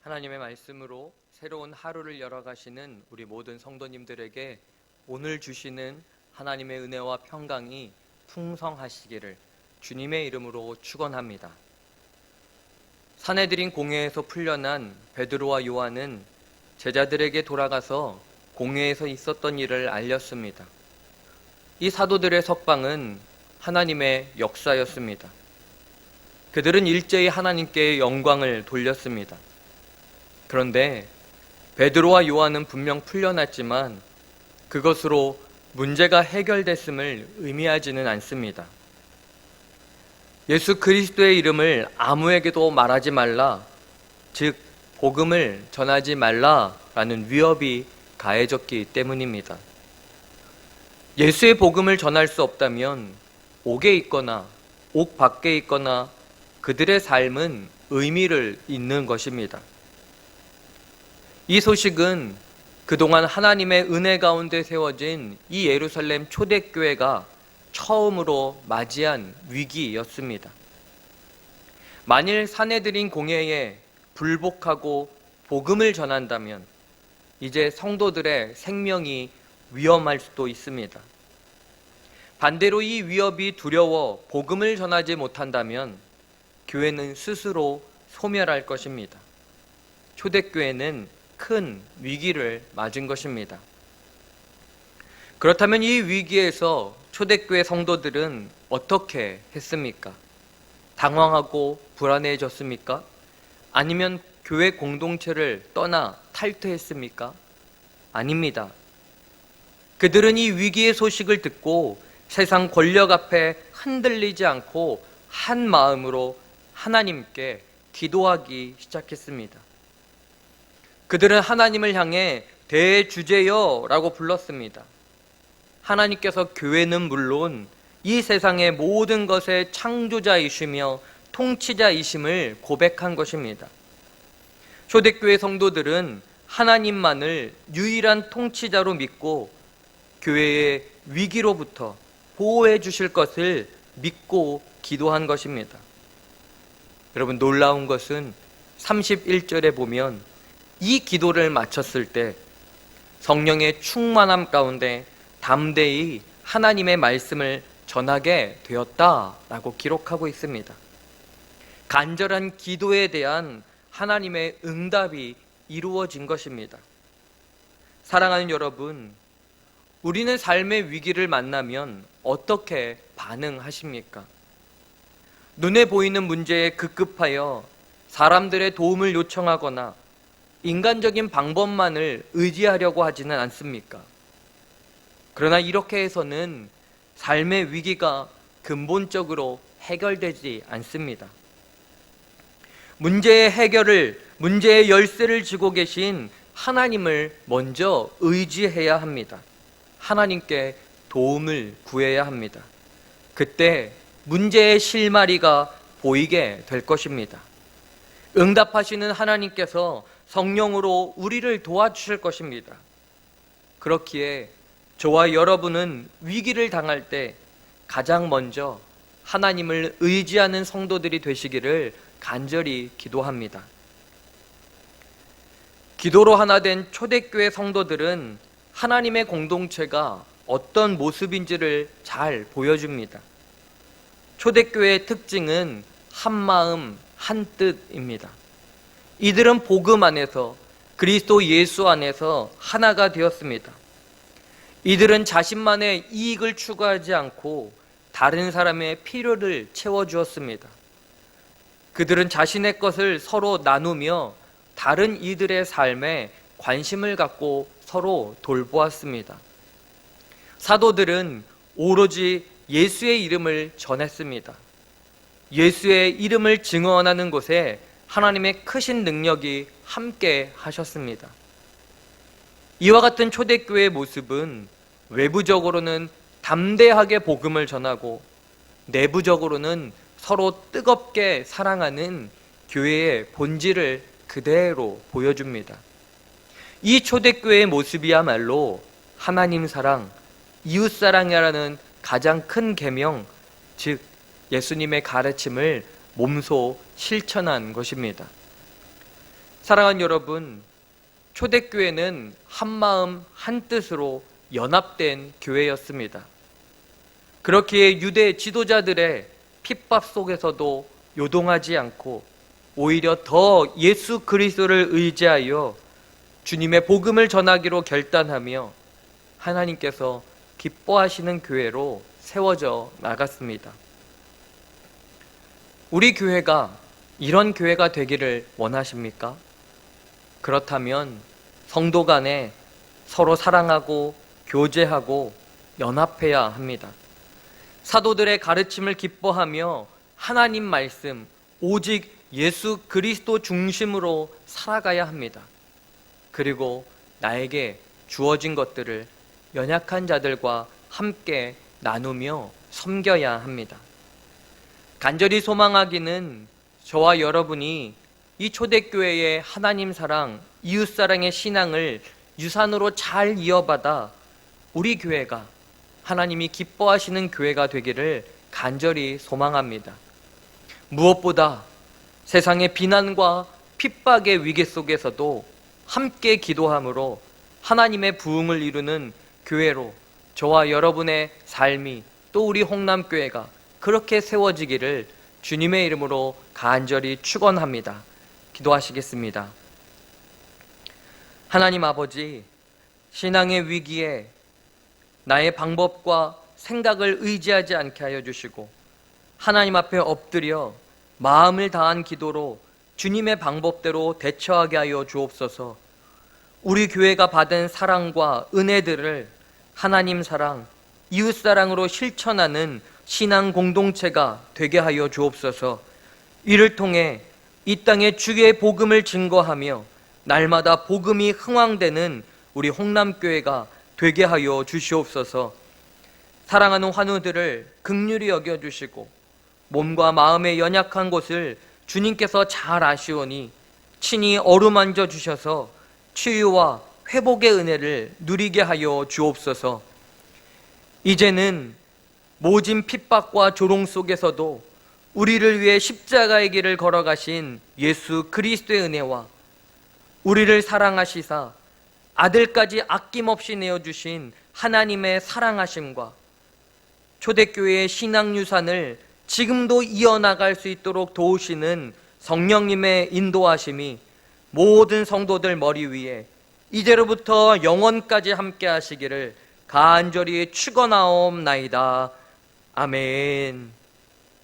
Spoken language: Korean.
하나님의 말씀으로 새로운 하루를 열어가시는 우리 모든 성도님들에게 오늘 주시는 하나님의 은혜와 평강이 풍성하시기를 주님의 이름으로 축원합니다. 사내들인 공회에서 풀려난 베드로와 요한은 제자들에게 돌아가서 공회에서 있었던 일을 알렸습니다. 이 사도들의 석방은 하나님의 역사였습니다. 그들은 일제히 하나님께 영광을 돌렸습니다. 그런데 베드로와 요한은 분명 풀려났지만 그것으로 문제가 해결됐음을 의미하지는 않습니다. 예수 그리스도의 이름을 아무에게도 말하지 말라, 즉 복음을 전하지 말라라는 위협이 가해졌기 때문입니다. 예수의 복음을 전할 수 없다면 옥에 있거나 옥 밖에 있거나 그들의 삶은 의미를 잃는 것입니다. 이 소식은 그동안 하나님의 은혜 가운데 세워진 이 예루살렘 초대교회가 처음으로 맞이한 위기였습니다. 만일 사내들인 공회에 불복하고 복음을 전한다면 이제 성도들의 생명이 위험할 수도 있습니다. 반대로 이 위협이 두려워 복음을 전하지 못한다면 교회는 스스로 소멸할 것입니다. 초대교회는 큰 위기를 맞은 것입니다. 그렇다면 이 위기에서 초대교회 성도들은 어떻게 했습니까? 당황하고 불안해졌습니까? 아니면 교회 공동체를 떠나 탈퇴했습니까? 아닙니다. 그들은 이 위기의 소식을 듣고 세상 권력 앞에 흔들리지 않고 한 마음으로 하나님께 기도하기 시작했습니다. 그들은 하나님을 향해 대주제여 라고 불렀습니다. 하나님께서 교회는 물론 이 세상의 모든 것의 창조자이시며 통치자이심을 고백한 것입니다. 초대교회 성도들은 하나님만을 유일한 통치자로 믿고 교회의 위기로부터 보호해 주실 것을 믿고 기도한 것입니다. 여러분, 놀라운 것은 31절에 보면 이 기도를 마쳤을 때 성령의 충만함 가운데 담대히 하나님의 말씀을 전하게 되었다라고 기록하고 있습니다. 간절한 기도에 대한 하나님의 응답이 이루어진 것입니다. 사랑하는 여러분, 우리는 삶의 위기를 만나면 어떻게 반응하십니까? 눈에 보이는 문제에 급급하여 사람들의 도움을 요청하거나 인간적인 방법만을 의지하려고 하지는 않습니까? 그러나 이렇게 해서는 삶의 위기가 근본적으로 해결되지 않습니다. 문제의 열쇠를 쥐고 계신 하나님을 먼저 의지해야 합니다. 하나님께 도움을 구해야 합니다. 그때 문제의 실마리가 보이게 될 것입니다. 응답하시는 하나님께서 성령으로 우리를 도와주실 것입니다. 그렇기에 저와 여러분은 위기를 당할 때 가장 먼저 하나님을 의지하는 성도들이 되시기를 간절히 기도합니다. 기도로 하나 된 초대교회 성도들은 하나님의 공동체가 어떤 모습인지를 잘 보여줍니다. 초대교회의 특징은 한마음 한뜻입니다. 이들은 복음 안에서 그리스도 예수 안에서 하나가 되었습니다. 이들은 자신만의 이익을 추구하지 않고 다른 사람의 필요를 채워주었습니다. 그들은 자신의 것을 서로 나누며 다른 이들의 삶에 관심을 갖고 서로 돌보았습니다. 사도들은 오로지 예수의 이름을 전했습니다. 예수의 이름을 증언하는 곳에 하나님의 크신 능력이 함께 하셨습니다. 이와 같은 초대교회의 모습은 외부적으로는 담대하게 복음을 전하고 내부적으로는 서로 뜨겁게 사랑하는 교회의 본질을 그대로 보여줍니다. 이 초대교회의 모습이야말로 하나님 사랑, 이웃 사랑이라는 가장 큰 계명, 즉 예수님의 가르침을 몸소 실천한 것입니다. 사랑하는 여러분, 초대교회는 한마음 한뜻으로 연합된 교회였습니다. 그렇기에 유대 지도자들의 핍박 속에서도 요동하지 않고 오히려 더 예수 그리스도를 의지하여 주님의 복음을 전하기로 결단하며 하나님께서 기뻐하시는 교회로 세워져 나갔습니다. 우리 교회가 이런 교회가 되기를 원하십니까? 그렇다면 성도 간에 서로 사랑하고 교제하고 연합해야 합니다. 사도들의 가르침을 기뻐하며 하나님 말씀, 오직 예수 그리스도 중심으로 살아가야 합니다. 그리고 나에게 주어진 것들을 연약한 자들과 함께 나누며 섬겨야 합니다. 간절히 소망하기는 저와 여러분이 이 초대교회의 하나님 사랑, 이웃 사랑의 신앙을 유산으로 잘 이어받아 우리 교회가 하나님이 기뻐하시는 교회가 되기를 간절히 소망합니다. 무엇보다 세상의 비난과 핍박의 위기 속에서도 함께 기도함으로 하나님의 부흥을 이루는 교회로 저와 여러분의 삶이 또 우리 홍남교회가 그렇게 세워지기를 주님의 이름으로 간절히 축원합니다. 기도하시겠습니다. 하나님 아버지, 신앙의 위기에 나의 방법과 생각을 의지하지 않게 하여 주시고 하나님 앞에 엎드려 마음을 다한 기도로 주님의 방법대로 대처하게 하여 주옵소서. 우리 교회가 받은 사랑과 은혜들을 하나님 사랑, 이웃 사랑으로 실천하는 신앙 공동체가 되게 하여 주옵소서. 이를 통해 이 땅에 주의 복음을 증거하며 날마다 복음이 흥왕되는 우리 홍남교회가 되게 하여 주시옵소서. 사랑하는 환우들을 긍휼히 여겨주시고 몸과 마음의 연약한 곳을 주님께서 잘 아시오니 친히 어루만져 주셔서 치유와 회복의 은혜를 누리게 하여 주옵소서. 이제는 모진 핍박과 조롱 속에서도 우리를 위해 십자가의 길을 걸어가신 예수 그리스도의 은혜와 우리를 사랑하시사 아들까지 아낌없이 내어주신 하나님의 사랑하심과 초대교회의 신앙유산을 지금도 이어나갈 수 있도록 도우시는 성령님의 인도하심이 모든 성도들 머리 위에 이제로부터 영원까지 함께 하시기를 간절히 축원하옵나이다. 아멘.